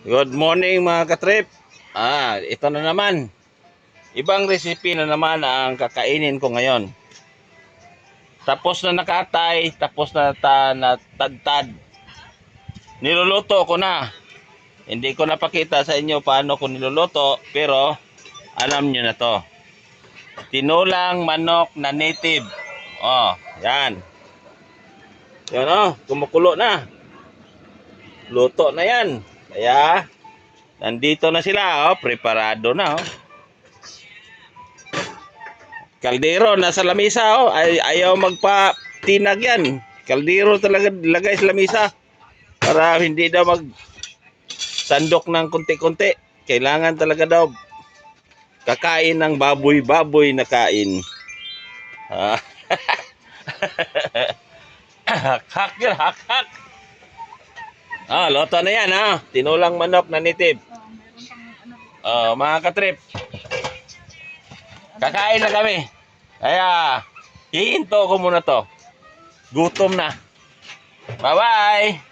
Good morning mga katrip. Ito na naman. Ibang recipe na naman ang kakainin ko ngayon. Tapos na nakatay, tapos na natagtad. Niluluto ko na. Hindi ko napakita sa inyo paano ko niluluto, pero alam nyo na to. Tinulang manok na native. Yan. Yan kumukulo na. Luto na yan. Kaya, nandito na sila, preparado na, Kaldero, nasa lamisa, ayaw magpatinag yan. Kaldero talaga lagay sa lamisa. Para hindi daw sandok ng konti-konti. Kailangan talaga daw kakain ng baboy-baboy na kain. Hak-hak yun, hak-hak. Loto na yan, Tinulang manok na native. Mga katrip. Kakain na kami. Kaya, hihinto ko muna to. Gutom na. Bye-bye!